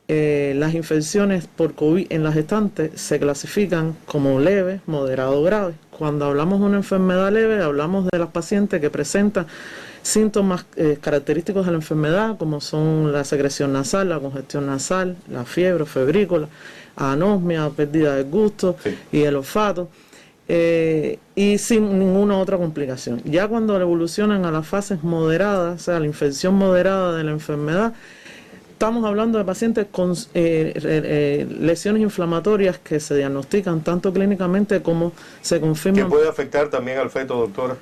F: las infecciones por COVID en las gestantes se clasifican como leves, moderado o graves. Cuando hablamos de una enfermedad leve, hablamos de las pacientes que presentan síntomas característicos de la enfermedad, como son la secreción nasal, la congestión nasal, la fiebre febrícola, anosmia, pérdida del gusto y el olfato. Y sin ninguna otra complicación. Ya cuando evolucionan a las fases moderadas, o sea, la infección moderada de la enfermedad, estamos hablando de pacientes con lesiones inflamatorias que se diagnostican tanto clínicamente como se confirman.
A: ¿Que puede afectar también al feto, doctora?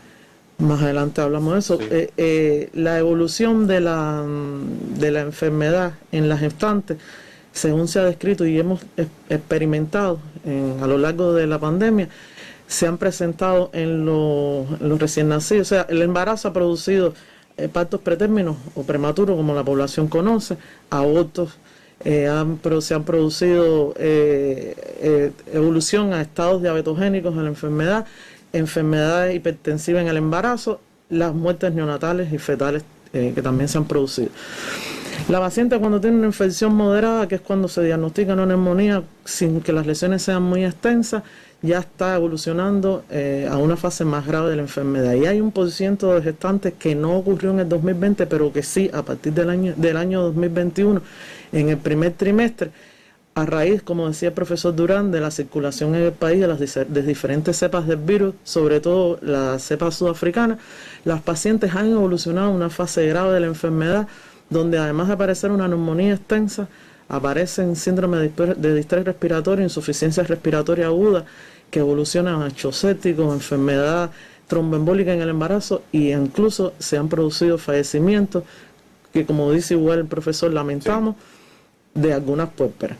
F: Más adelante hablamos de eso. Sí. La evolución de la enfermedad en las gestantes, según se ha descrito y hemos experimentado a lo largo de la pandemia, se han presentado en los recién nacidos. O sea, el embarazo ha producido partos pretérminos o prematuros, como la población conoce, abortos, se han producido evolución a estados diabetogénicos en la enfermedades hipertensivas en el embarazo, las muertes neonatales y fetales que también se han producido. La paciente, cuando tiene una infección moderada, que es cuando se diagnostica una neumonía sin que las lesiones sean muy extensas, ya está evolucionando a una fase más grave de la enfermedad. Y hay un % de gestantes que no ocurrió en el 2020, pero que sí, a partir del año 2021, en el primer trimestre, a raíz, como decía el profesor Durán, de la circulación en el país de diferentes cepas del virus, sobre todo la cepa sudafricana, las pacientes han evolucionado a una fase grave de la enfermedad, donde además de aparecer una neumonía extensa, aparecen síndrome de distrés respiratorio, insuficiencia respiratoria aguda, que evolucionan a hechos sépticos, enfermedad tromboembólica en el embarazo, y incluso se han producido fallecimientos que, como dice igual el profesor, lamentamos, de algunas puérperas.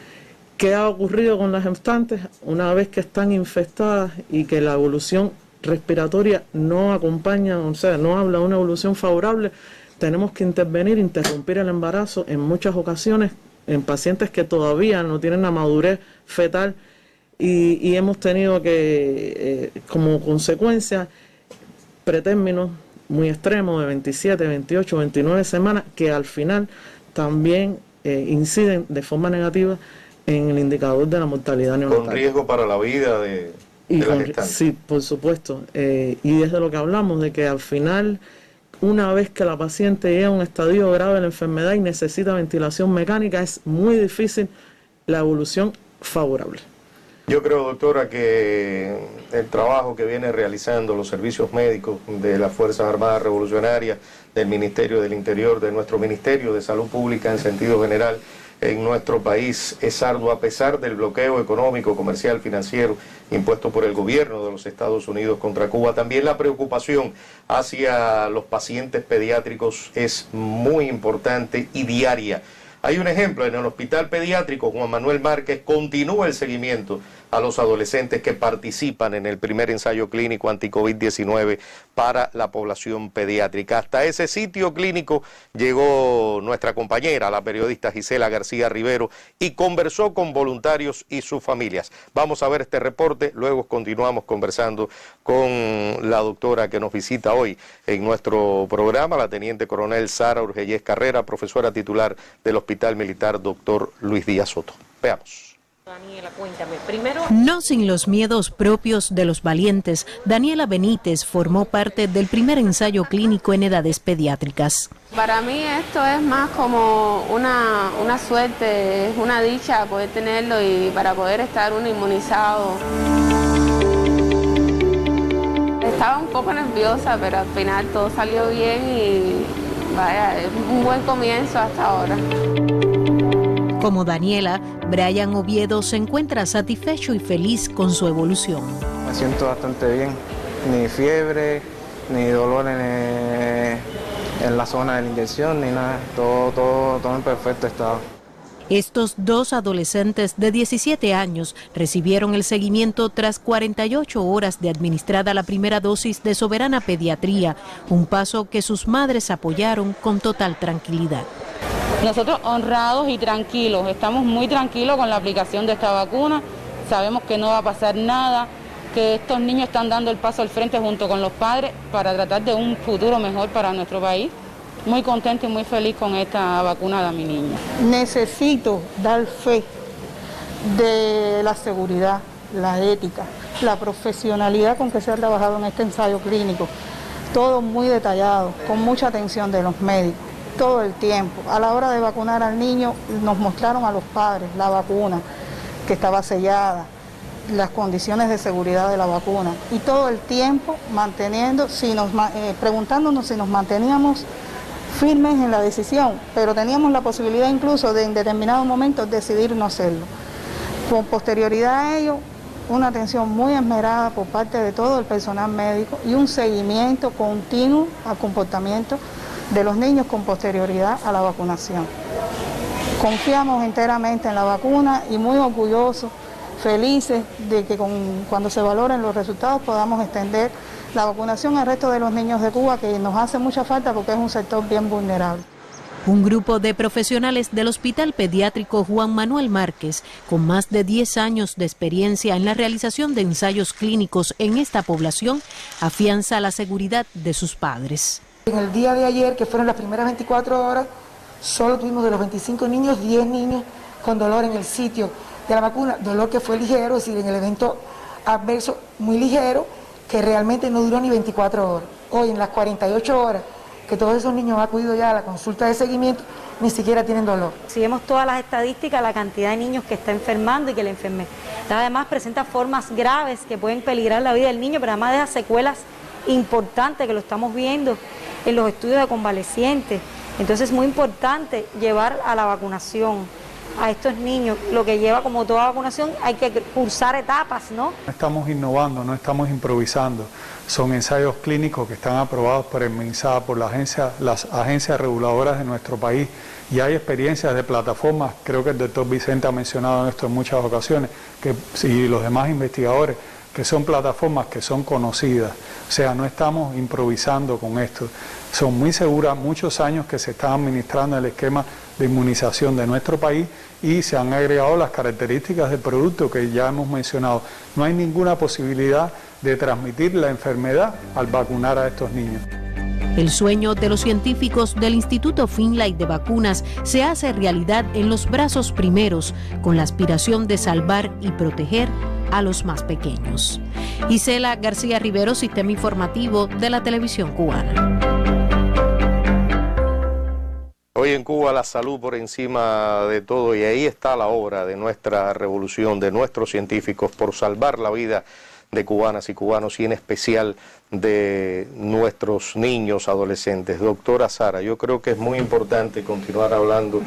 F: ¿Qué ha ocurrido con las gestantes? Una vez que están infectadas y que la evolución respiratoria no acompaña, o sea, no habla de una evolución favorable, tenemos que interrumpir el embarazo en muchas ocasiones en pacientes que todavía no tienen la madurez fetal y hemos tenido que, como consecuencia, pretérminos muy extremos de 27, 28, 29 semanas que al final también inciden de forma negativa en el indicador de la mortalidad neonatal.
A: Con riesgo para la vida de la gestante.
F: Sí, por supuesto. Y es de lo que hablamos, de que al final, una vez que la paciente llega a un estadio grave de la enfermedad y necesita ventilación mecánica, es muy difícil la evolución favorable.
A: Yo creo, doctora, que el trabajo que vienen realizando los servicios médicos de las Fuerzas Armadas Revolucionarias, del Ministerio del Interior, de nuestro Ministerio de Salud Pública en sentido general, en nuestro país es arduo a pesar del bloqueo económico, comercial, financiero impuesto por el gobierno de los Estados Unidos contra Cuba. También la preocupación hacia los pacientes pediátricos es muy importante y diaria. Hay un ejemplo, en el Hospital Pediátrico Juan Manuel Márquez continúa el seguimiento a los adolescentes que participan en el primer ensayo clínico anti-COVID-19 para la población pediátrica. Hasta ese sitio clínico llegó nuestra compañera, la periodista Gisela García Rivero, y conversó con voluntarios y sus familias. Vamos a ver este reporte, luego continuamos conversando con la doctora que nos visita hoy en nuestro programa, la teniente coronel Sara Urgellés Carrera, profesora titular del Hospital Militar Dr. Luis Díaz Soto. Veamos.
G: Daniela, cuéntame, primero...
H: No sin los miedos propios de los valientes, Daniela Benítez formó parte del primer ensayo clínico en edades pediátricas.
I: Para mí esto es más como una suerte, es una dicha poder tenerlo y para poder estar uno inmunizado. Estaba un poco nerviosa, pero al final todo salió bien y vaya, es un buen comienzo hasta ahora.
H: Como Daniela, Brian Oviedo se encuentra satisfecho y feliz con su evolución.
J: Me siento bastante bien, ni fiebre, ni dolor en la zona de la inyección, ni nada, todo en perfecto estado.
H: Estos dos adolescentes de 17 años recibieron el seguimiento tras 48 horas de administrada la primera dosis de Soberana Pediatría, un paso que sus madres apoyaron con total tranquilidad.
K: Nosotros honrados y tranquilos, estamos muy tranquilos con la aplicación de esta vacuna, sabemos que no va a pasar nada, que estos niños están dando el paso al frente junto con los padres para tratar de un futuro mejor para nuestro país. Muy contento y muy feliz con esta vacuna de mi niña.
L: Necesito dar fe de la seguridad, la ética, la profesionalidad con que se ha trabajado en este ensayo clínico. Todo muy detallado, con mucha atención de los médicos, todo el tiempo. A la hora de vacunar al niño nos mostraron a los padres la vacuna que estaba sellada, las condiciones de seguridad de la vacuna y todo el tiempo preguntándonos si nos manteníamos firmes en la decisión, pero teníamos la posibilidad incluso de en determinados momentos decidir no hacerlo. Con posterioridad a ello, una atención muy esmerada por parte de todo el personal médico y un seguimiento continuo al comportamiento de los niños con posterioridad a la vacunación. Confiamos enteramente en la vacuna y muy orgullosos, felices de que cuando se valoren los resultados podamos extender la vacunación al resto de los niños de Cuba, que nos hace mucha falta porque es un sector bien vulnerable.
H: Un grupo de profesionales del Hospital Pediátrico Juan Manuel Márquez, con más de 10 años de experiencia en la realización de ensayos clínicos en esta población, afianza la seguridad de sus padres.
M: En el día de ayer, que fueron las primeras 24 horas, solo tuvimos de los 25 niños, 10 niños con dolor en el sitio de la vacuna, dolor que fue ligero, es decir, en el evento adverso muy ligero, que realmente no duró ni 24 horas. Hoy, en las 48 horas, que todos esos niños han acudido ya a la consulta de seguimiento, ni siquiera tienen dolor.
N: Si vemos todas las estadísticas, la cantidad de niños que está enfermando y que la enfermedad además presenta formas graves que pueden peligrar la vida del niño, pero además deja secuelas importantes que lo estamos viendo en los estudios de convalecientes. Entonces es muy importante llevar a la vacunación a estos niños, lo que lleva, como toda vacunación, hay que cursar etapas, ¿no?
O: No estamos innovando, no estamos improvisando. Son ensayos clínicos que están aprobados por el MINSA, por las agencias reguladoras de nuestro país, y hay experiencias de plataformas, creo que el doctor Vicente ha mencionado esto en muchas ocasiones, y los demás investigadores, que son plataformas que son conocidas. O sea, no estamos improvisando con esto. Son muy seguras, muchos años que se están administrando el esquema de inmunización de nuestro país y se han agregado las características del producto que ya hemos mencionado. No hay ninguna posibilidad de transmitir la enfermedad al vacunar a estos niños.
H: El sueño de los científicos del Instituto Finlay de Vacunas se hace realidad en los brazos primeros, con la aspiración de salvar y proteger a los más pequeños. Isela García Rivero, Sistema Informativo de la Televisión Cubana.
A: Hoy en Cuba la salud por encima de todo, y ahí está la obra de nuestra revolución, de nuestros científicos, por salvar la vida de cubanas y cubanos y en especial de nuestros niños, adolescentes. Doctora Sara, yo creo que es muy importante continuar hablando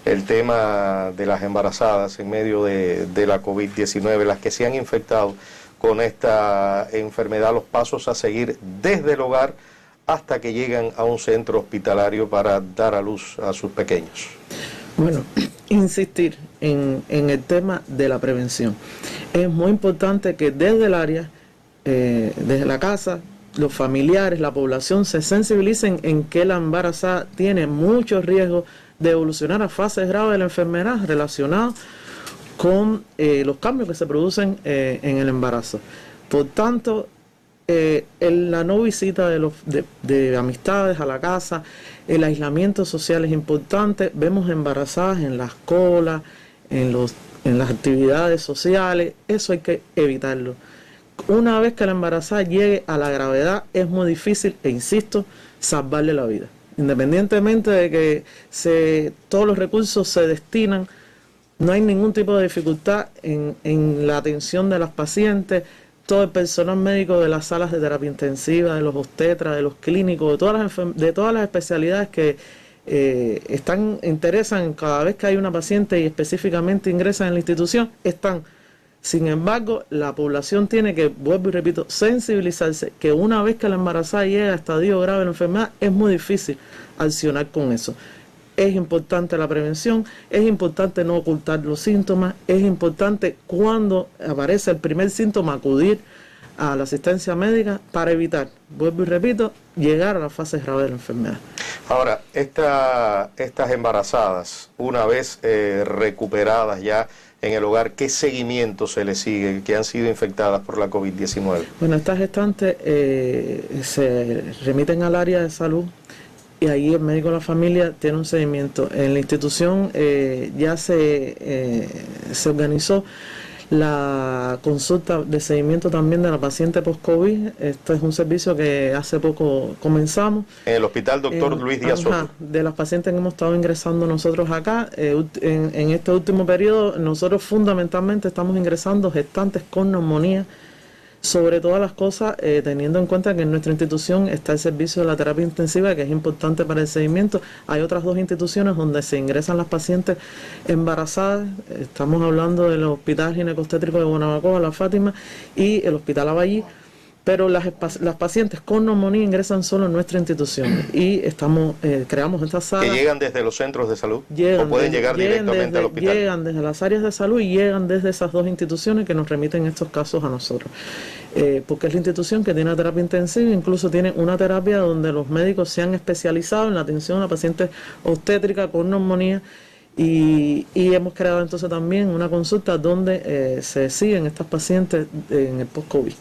A: el tema de las embarazadas en medio de la COVID-19, las que se han infectado con esta enfermedad, los pasos a seguir desde el hogar hasta que llegan a un centro hospitalario para dar a luz a sus pequeños.
F: Bueno, insistir en el tema de la prevención. Es muy importante que desde el área, desde la casa, los familiares, la población se sensibilicen en que la embarazada tiene mucho riesgo de evolucionar a fases graves de la enfermedad relacionadas con los cambios que se producen en el embarazo. Por tanto, la no visita de amistades a la casa, el aislamiento social es importante. Vemos embarazadas en las colas, en las actividades sociales, eso hay que evitarlo. Una vez que la embarazada llegue a la gravedad, es muy difícil, e insisto, salvarle la vida. Independientemente de que todos los recursos se destinan, no hay ningún tipo de dificultad en la atención de las pacientes. Todo el personal médico de las salas de terapia intensiva, de los obstetras, de los clínicos, de todas las especialidades que interesan cada vez que hay una paciente y específicamente ingresa en la institución, están. Sin embargo, la población tiene que, vuelvo y repito, sensibilizarse que una vez que la embarazada llega a estadio grave de la enfermedad, es muy difícil accionar con eso. Es importante la prevención, es importante no ocultar los síntomas, es importante cuando aparece el primer síntoma acudir a la asistencia médica para evitar, vuelvo y repito, llegar a las fases graves de la enfermedad.
A: Ahora, estas embarazadas, una vez recuperadas ya en el hogar, ¿qué seguimiento se les sigue, que han sido infectadas por la COVID-19?
F: Bueno, estas gestantes se remiten al área de salud y ahí el médico de la familia tiene un seguimiento. En la institución ya se organizó la consulta de seguimiento también de la paciente post-COVID. Este es un servicio que hace poco comenzamos.
A: En el hospital Dr. Luis Díaz Soto.
F: De las pacientes que hemos estado ingresando nosotros acá, en este último periodo, nosotros fundamentalmente estamos ingresando gestantes con neumonía Sobre todas las cosas, teniendo en cuenta que en nuestra institución está el servicio de la terapia intensiva, que es importante para el seguimiento. Hay otras 2 instituciones donde se ingresan las pacientes embarazadas. Estamos hablando del Hospital Ginecobstétrico de Guanabacoa, La Fátima, y el Hospital Aballí. Pero las pacientes con neumonía ingresan solo en nuestra institución y creamos estas salas.
A: ¿Que llegan desde los centros de salud? ¿O pueden llegar directamente al hospital?
F: Llegan desde las áreas de salud y llegan desde esas 2 instituciones que nos remiten estos casos a nosotros. Porque es la institución que tiene terapia intensiva, incluso tiene una terapia donde los médicos se han especializado en la atención a pacientes obstétricas con neumonía. Y hemos creado entonces también una consulta donde se siguen estas pacientes en el post-COVID.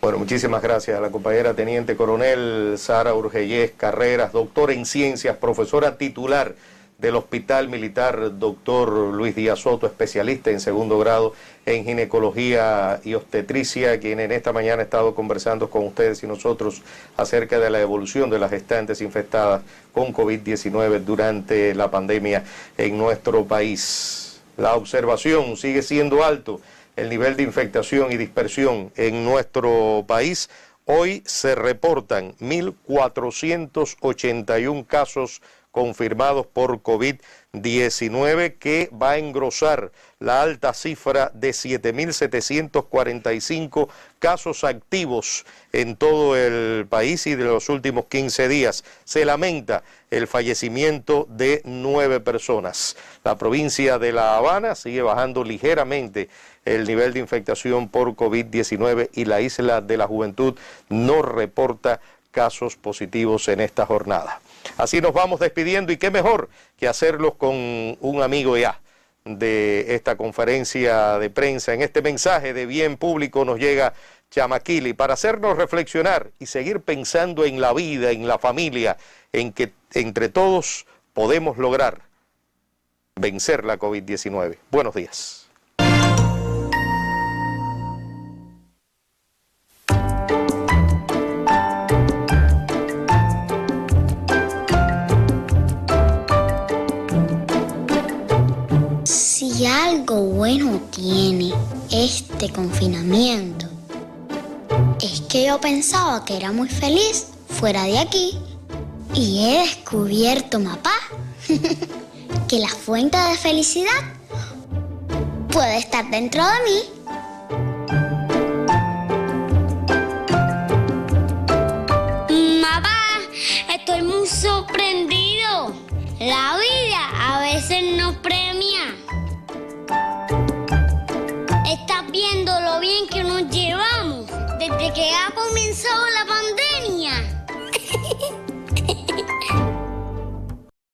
A: Bueno, muchísimas gracias a la compañera Teniente Coronel Sara Urgellés Carreras, doctora en ciencias, profesora titular del Hospital Militar Dr. Luis Díaz Soto, especialista en 2º grado en ginecología y obstetricia, quien en esta mañana ha estado conversando con ustedes y nosotros acerca de la evolución de las gestantes infectadas con COVID-19 durante la pandemia en nuestro país. La observación sigue siendo alto. El nivel de infectación y dispersión en nuestro país. Hoy se reportan 1.481 casos confirmados por COVID-19, que va a engrosar la alta cifra de 7.745 casos activos en todo el país, y de los últimos 15 días se lamenta el fallecimiento de 9 personas. La provincia de La Habana sigue bajando ligeramente el nivel de infectación por COVID-19 y la Isla de la Juventud no reporta casos positivos en esta jornada. Así nos vamos despidiendo, y qué mejor que hacerlo con un amigo ya de esta conferencia de prensa. En este mensaje de bien público nos llega Chamaquili para hacernos reflexionar y seguir pensando en la vida, en la familia, en que entre todos podemos lograr vencer la COVID-19. Buenos días.
P: Si algo bueno tiene este confinamiento, es que yo pensaba que era muy feliz fuera de aquí, y he descubierto, papá, que la fuente de felicidad puede estar dentro de mí.
Q: Papá, estoy muy sorprendido. La vida a veces nos